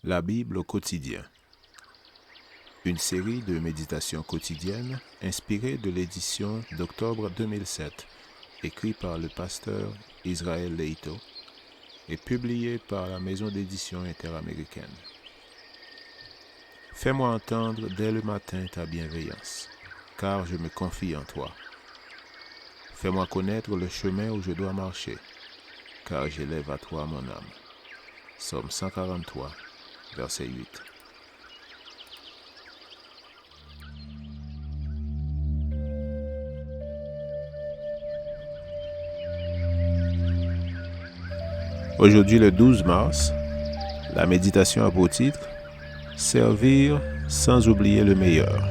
La Bible au quotidien. Une série de méditations quotidiennes inspirées de l'édition d'octobre 2007, écrite par le pasteur Israël Leito et publiée par la maison d'édition interaméricaine. Fais-moi entendre dès le matin ta bienveillance, car je me confie en toi. Fais-moi connaître le chemin où je dois marcher, car j'élève à toi mon âme. Psaume 143, verset 8. Aujourd'hui, le 12 mars, la méditation a pour titre « Servir sans oublier le meilleur ».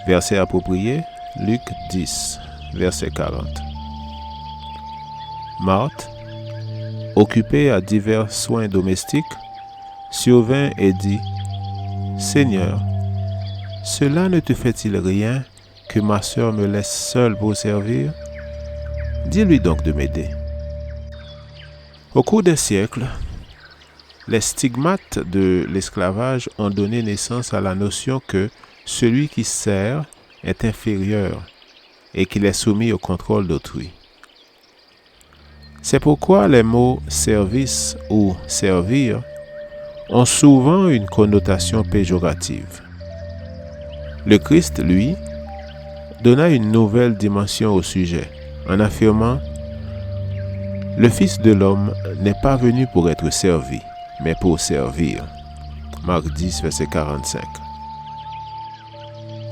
Verset approprié, Luc 10, verset 40. Marthe, occupée à divers soins domestiques, survint et dit « Seigneur, cela ne te fait-il rien que ma sœur me laisse seule pour servir? Dis-lui donc de m'aider. » Au cours des siècles, les stigmates de l'esclavage ont donné naissance à la notion que celui qui sert est inférieur et qu'il est soumis au contrôle d'autrui. C'est pourquoi les mots « service » ou « servir » ont souvent une connotation péjorative. Le Christ, lui, donna une nouvelle dimension au sujet en affirmant « Le Fils de l'homme n'est pas venu pour être servi, mais pour servir. » Marc 10, verset 45.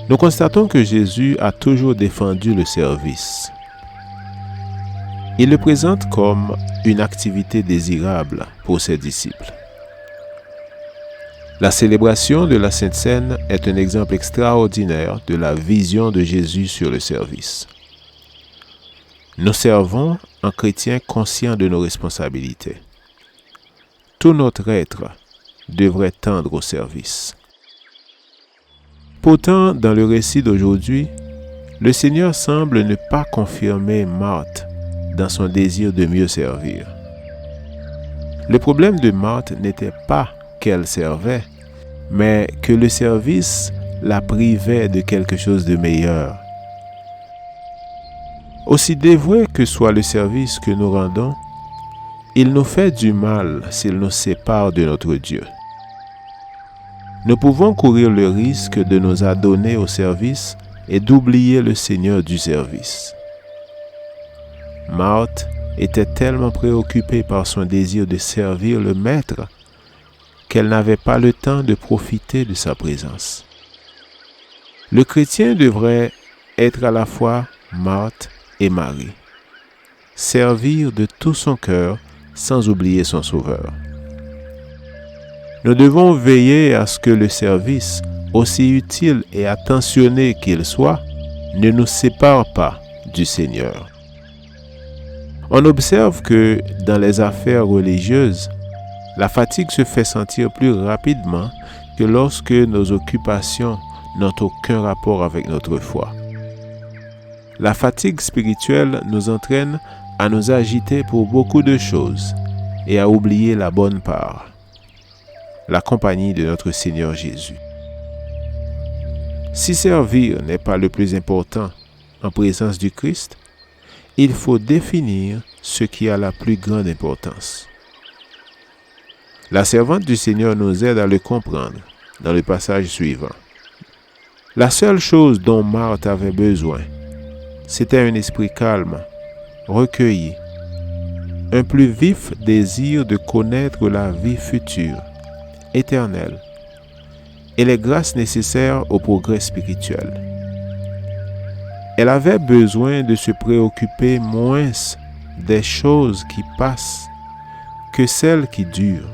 Nous constatons que Jésus a toujours défendu le service. Il le présente comme une activité désirable pour ses disciples. La célébration de la Sainte Seine est un exemple extraordinaire de la vision de Jésus sur le service. Nous servons en chrétiens conscients de nos responsabilités. Tout notre être devrait tendre au service. Pourtant, dans le récit d'aujourd'hui, le Seigneur semble ne pas confirmer Marthe dans son désir de mieux servir. Le problème de Marthe n'était pas qu'elle servait, mais que le service la privait de quelque chose de meilleur. Aussi dévoué que soit le service que nous rendons, il nous fait du mal s'il nous sépare de notre Dieu. Nous pouvons courir le risque de nous adonner au service et d'oublier le Seigneur du service. Marthe était tellement préoccupée par son désir de servir le Maître qu'elle n'avait pas le temps de profiter de sa présence. Le chrétien devrait être à la fois Marthe et Marie. Servir de tout son cœur sans oublier son Sauveur. Nous devons veiller à ce que le service, aussi utile et attentionné qu'il soit, ne nous sépare pas du Seigneur. On observe que dans les affaires religieuses, la fatigue se fait sentir plus rapidement que lorsque nos occupations n'ont aucun rapport avec notre foi. La fatigue spirituelle nous entraîne à nous agiter pour beaucoup de choses et à oublier la bonne part, la compagnie de notre Seigneur Jésus. Si servir n'est pas le plus important en présence du Christ, il faut définir ce qui a la plus grande importance. La servante du Seigneur nous aide à le comprendre dans le passage suivant. La seule chose dont Marthe avait besoin, c'était un esprit calme, recueilli, un plus vif désir de connaître la vie future, éternelle, et les grâces nécessaires au progrès spirituel. Elle avait besoin de se préoccuper moins des choses qui passent que celles qui durent.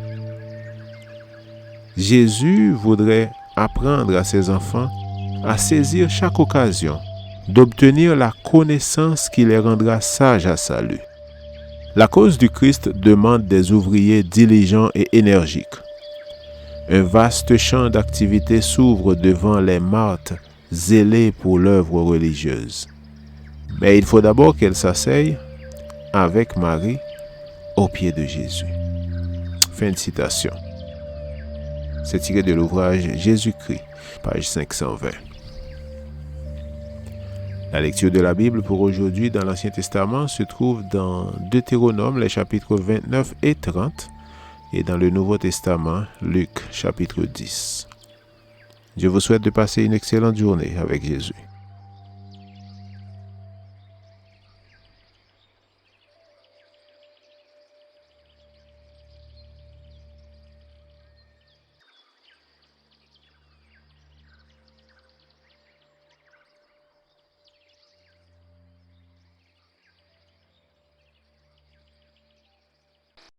Jésus voudrait apprendre à ses enfants à saisir chaque occasion d'obtenir la connaissance qui les rendra sages à salut. La cause du Christ demande des ouvriers diligents et énergiques. Un vaste champ d'activité s'ouvre devant les Marthes zélées pour l'œuvre religieuse. Mais il faut d'abord qu'elles s'asseyent avec Marie aux pieds de Jésus. Fin de citation. C'est tiré de l'ouvrage Jésus-Christ, page 520. La lecture de la Bible pour aujourd'hui dans l'Ancien Testament se trouve dans Deutéronome, les chapitres 29 et 30, et dans le Nouveau Testament, Luc, chapitre 10. Je vous souhaite de passer une excellente journée avec Jésus.